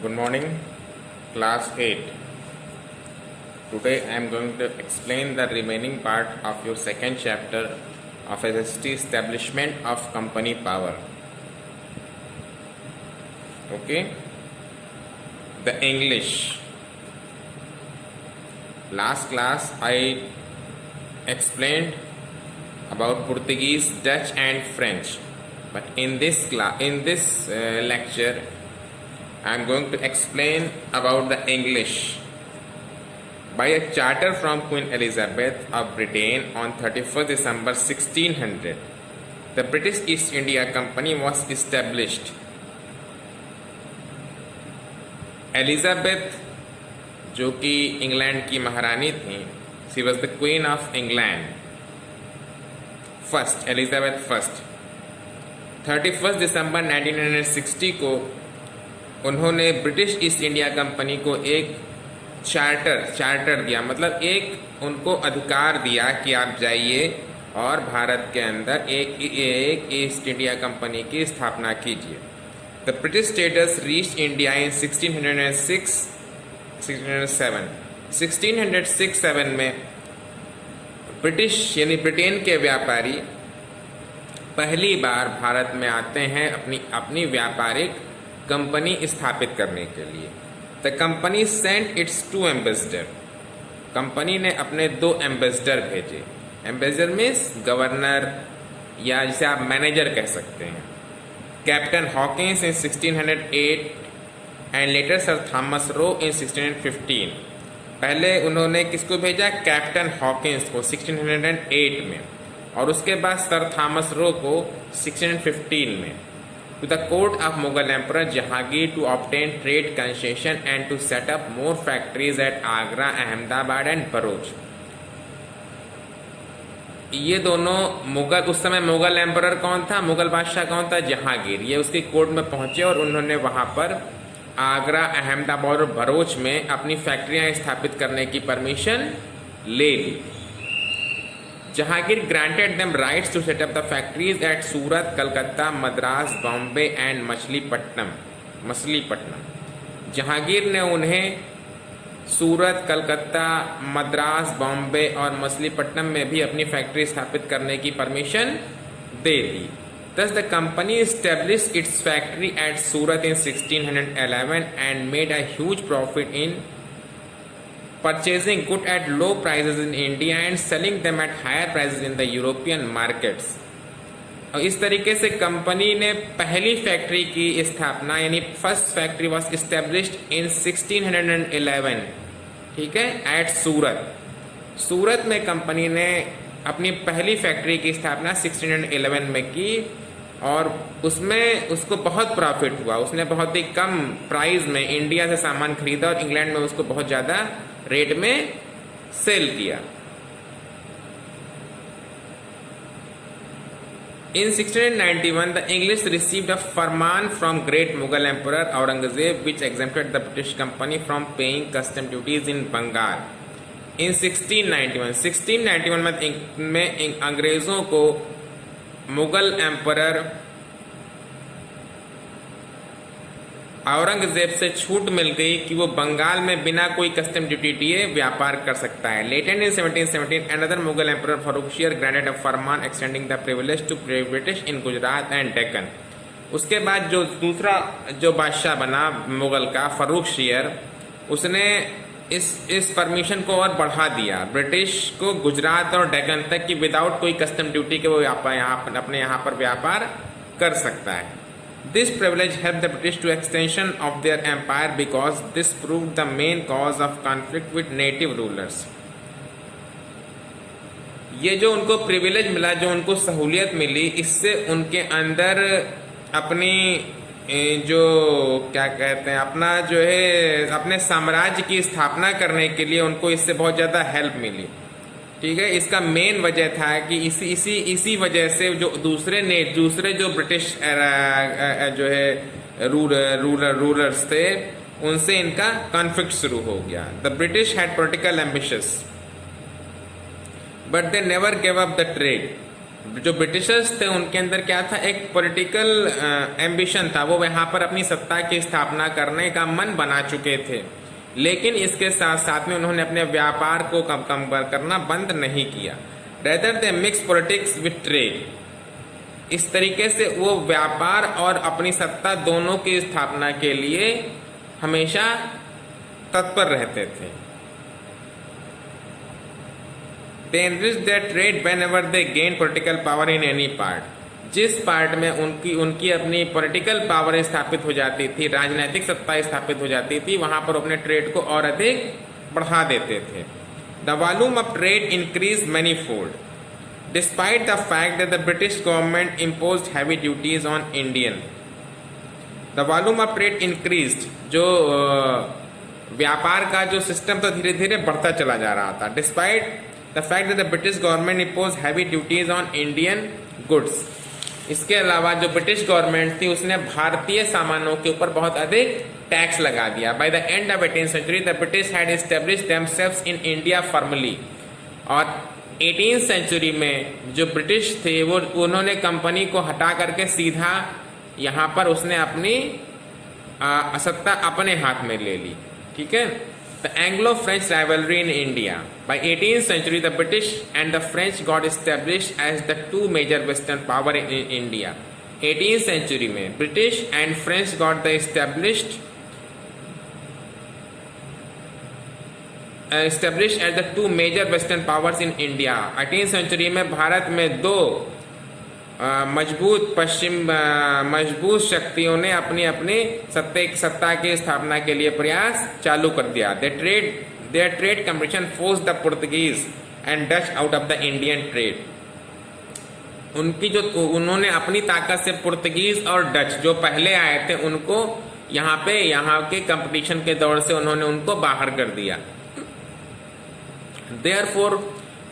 Good morning, class 8. Today I am going to explain the remaining part of your second chapter of SST, Establishment of Company Power. Okay? The English. Last class I explained about Portuguese, Dutch and French. But in this lecture I am going to explain about the English. By a charter from Queen Elizabeth of Britain on 31st December 1600, the British East India Company was established. Elizabeth जो कि England की महारानी थी, she was the queen of England first, Elizabeth first. 31 दिसंबर 1960 को उन्होंने British east India company को एक charter दिया, मतलब एक उनको अधिकार दिया कि आप जाइए और भारत के अंदर एक ईस्ट इंडिया कंपनी की स्थापना कीजिए। The British status reached India in 1606-7 में ब्रिटिश यानी ब्रिटेन के व्यापारी पहली बार भारत में आते हैं अपनी व्यापारिक कंपनी स्थापित करने के लिए। The company Saint it's 2 ambassador. Company ने अपने 2 एम्बेसडर भेजे। एम्बेसडर मीन्स गवर्नर या जिसे आप मैनेजर कह सकते हैं। Captain Hawkins in 1608 and later sir Thomas Roe in 1615। पहले उन्होंने किसको भेजा? कैप्टन हॉकिंस को 1608 में, और उसके बाद सर थॉमस रो को 1615 में। To the court of Mughal emperor Jahangir to obtain trade concession and to set up more factories at Agra, Ahmedabad and Bharuch. ये दोनों मुगल, उस समय मुगल एम्परर कौन था? मुगल बादशाह कौन था? जहांगीर। ये उसकी कोर्ट में पहुंचे और उन्होंने वहां पर आगरा, अहमदाबाद और बरूच में अपनी फैक्ट्रियां स्थापित करने की परमिशन ले ली। Jahangir granted them rights to set up the factories at Surat, Calcutta, Madras, Bombay and Machilipatnam. Jahangir ने उन्हें सूरत, कलकत्ता, मद्रास, बॉम्बे और मछलीपट्टनम में भी अपनी फैक्ट्री स्थापित करने की permission they the. Thus the company established its factory at Surat in 1611 and made a huge profit in purchasing goods at low prices in India and selling them at higher prices in the European markets. और इस तरीके से company ने पहली factory की स्थापना, यानी first factory was established in 1611, ठीक है, एट सूरत में कंपनी ने अपनी पहली फैक्ट्री की स्थापना 1611 में की और उसमें उसको बहुत प्रॉफिट हुआ। उसने बहुत ही कम प्राइस में इंडिया से सामान खरीदा और इंग्लैंड में उसको बहुत ज़्यादा रेट में सेल किया। In 1691, the English received a farman from great Mughal Emperor Aurangzeb, which exempted the British Company from paying custom duties in Bengal. In 1691 में अंग्रेजों को मुगल एम्परर औरंगजेब से छूट मिल गई कि वो बंगाल में बिना कोई कस्टम ड्यूटी दिए व्यापार कर सकता है। Later in 1717 another Mughal emperor Farrukhsiyar granted a farman extending the privilege to British in Gujarat and Deccan. उसके बाद जो दूसरा जो बादशाह बना मुगल का, फर्रुखशियर, उसने इस परमिशन को और बढ़ा दिया ब्रिटिश को गुजरात और डेक्कन तक कि विदाउट कोई कस्टम ड्यूटी के वो अपने यहाँ पर व्यापार कर सकता है। This privilege helped the British to extension of their empire because this proved the main cause of conflict with native rulers. ये जो उनको प्रिविलेज मिला, जो उनको सहूलियत मिली, इससे उनके अंदर अपनी जो क्या कहते हैं, अपना जो है अपने साम्राज्य की स्थापना करने के लिए उनको इससे बहुत ज़्यादा हेल्प मिली, ठीक है। इसका मेन वजह था कि इसी वजह से जो दूसरे जो ब्रिटिश जो है रूलर्स थे, उनसे इनका कॉन्फ्लिक्ट शुरू हो गया। The British had political ambitions but they never give up the trade. जो ब्रिटिशर्स थे उनके अंदर क्या था, एक पॉलिटिकल एम्बिशन था, वो यहाँ पर अपनी सत्ता की स्थापना करने का मन बना चुके थे, लेकिन इसके साथ साथ में उन्होंने अपने व्यापार को कम करना बंद नहीं किया। Rather they mix politics with trade, इस तरीके से वो व्यापार और अपनी सत्ता दोनों की स्थापना के लिए हमेशा तत्पर रहते थे। They enriched their trade whenever they gained political power in any part. जिस पार्ट में उनकी अपनी पॉलिटिकल पावर स्थापित हो जाती थी, राजनीतिक सत्ता स्थापित हो जाती थी, वहां पर अपने ट्रेड को और अधिक बढ़ा देते थे। The volume of trade increased manifold, despite the fact that the British government imposed heavy duties on Indian. The volume of trade increased, जो व्यापार का जो सिस्टम था धीरे धीरे बढ़ता चला जा रहा था। Despite the fact that the British government imposed heavy duties on Indian goods. इसके अलावा जो ब्रिटिश गवर्नमेंट थी उसने भारतीय सामानों के ऊपर बहुत अधिक टैक्स लगा दिया। By the end of 18th century, the British had established themselves in India firmly. और 18th सेंचुरी में जो ब्रिटिश थे वो उन्होंने कंपनी को हटा करके सीधा यहाँ पर उसने अपनी सत्ता अपने हाथ में ले ली। ठीक है। The Anglo-French rivalry in India. By 18th century, the British and the French got established as the two major Western power in India. 18th century में British and French got the established as the two major Western powers in India. 18th century में भारत में दो मजबूत शक्तियों ने अपनी अपनी सत्ता की स्थापना के लिए प्रयास चालू कर दिया। Their trade competition forced the Portuguese and Dutch out of the Indian trade. उन्होंने अपनी ताकत से पुर्तगीज और डच जो पहले आए थे उनको यहाँ के कंपटीशन के दौर से उन्होंने उनको बाहर कर दिया। Therefore,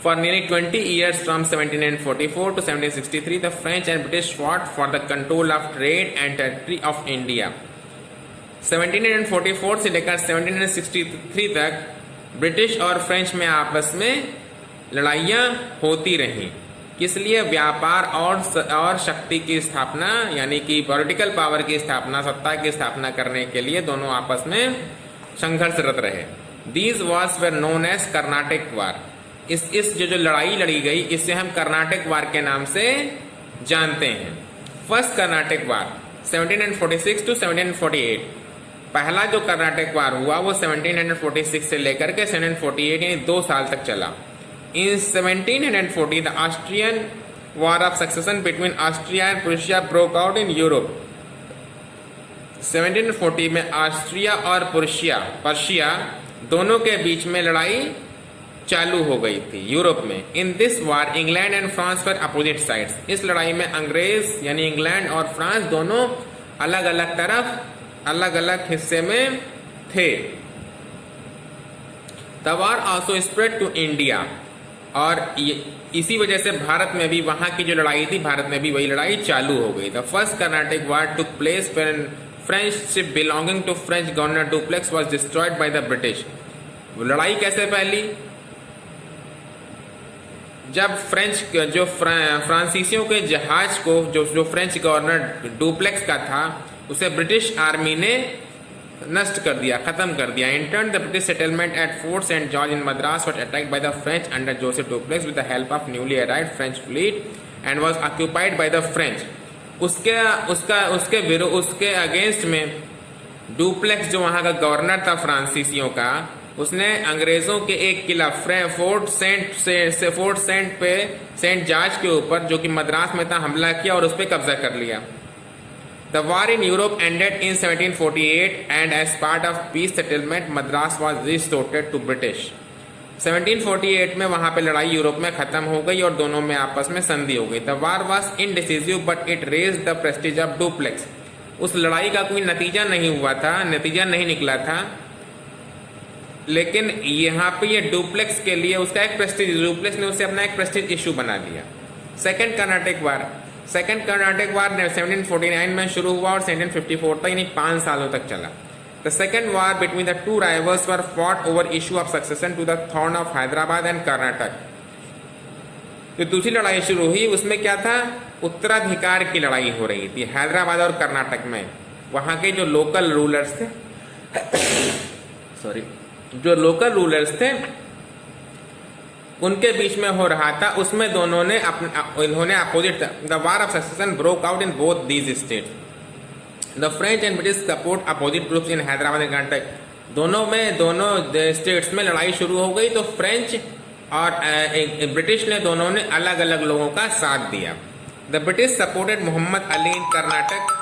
for nearly 20 years from 1744 to 1763, the French and British fought for the control of trade and territory of India. 1744 से लेकर 1763 तक ब्रिटिश और फ्रेंच में आपस में लड़ाइयाँ होती रहीं। किस लिए? व्यापार और शक्ति की स्थापना, यानी कि पॉलिटिकल पावर की स्थापना, सत्ता की स्थापना करने के लिए दोनों आपस में संघर्षरत रहे। These wars were known as Karnataka वार। इस जो लड़ाई लड़ी गई इससे हम कर्नाटक वार के नाम से जानते हैं। First Carnatic war 1746 to 1748। पहला जो कर्नाटक वार हुआ वो 1746 से लेकर के 1748 यानी 2 साल तक चला। In 1740 the Austrian War of Succession between Austria and Prussia broke out in Europe। 1740 में ऑस्ट्रिया और पर्शिया दोनों के बीच में लड़ाई चालू हो गई थी यूरोप में। In this war England and France पर अपोजिट साइड्स। इस लड़ाई में अंग्रेज यानी इंग्लैंड और फ्रांस दोनों अलग अलग तरफ, अलग अलग हिस्से में थे। The war also spread to India. और इसी वजह से भारत में भी वहां की जो लड़ाई थी, भारत में भी वही लड़ाई चालू हो गई। The first Carnatic war took place when French ship belonging to French governor Dupleix was destroyed by the British. लड़ाई कैसे फैली? जब फ्रांसीसियों के जहाज को जो फ्रेंच गवर्नर डुप्लेक्स का था उसे ब्रिटिश आर्मी ने नष्ट कर दिया, खत्म कर दिया। In turn, the British settlement at Fort St. George in Madras was attacked by the French under Joseph Dupleix with the help of newly arrived French fleet and was occupied by the French। उसके against में duplex जो वहाँ का governor था फ्रांसीसियों का, उसने अंग्रेजों के एक किला फोर्ट सेंट जॉर्ज के ऊपर जो कि मद्रास में था हमला किया और उस पर कब्जा कर लिया। The war in Europe ended in 1748 and as part of peace settlement Madras was restored to British। 1748 में वहाँ पे लड़ाई यूरोप में ख़त्म हो गई और दोनों में आपस में संधि हो गई। The war was indecisive but it raised the prestige of Dupleix। उस लड़ाई का कोई नतीजा नहीं हुआ था, नतीजा नहीं निकला था, लेकिन यहाँ पे ये डुप्लेक्स के लिए उसका एक प्रेस्टीज, डुप्लेक्स ने उसे अपना एक प्रेस्टीज इशू बना लिया। सेकेंड कर्नाटक वार 1749 में शुरू हुआ और 1754 तक यानी 5 सालों तक चला। The second war between the two rivals were fought over issue of succession to the throne of Hyderabad and Carnatic. जो दूसरी लड़ाई शुरू हुई उसमें क्या था, उत्तराधिकार की लड़ाई हो रही थी हैदराबाद और कर्नाटक में। वहाँ के जो लोकल रूलर्स थे सॉरी जो लोकल रूलर्स थे उनके बीच में हो रहा था, उसमें दोनों ने इन्होंने opposite, the war of succession broke out in both these states. The French and British support opposite groups in Hyderabad and Karnataka. दोनों स्टेट्स में लड़ाई शुरू हो गई, तो फ्रेंच और ब्रिटिश ने दोनों ने अलग अलग लोगों का साथ दिया। The British supported Mohammad Ali in Karnataka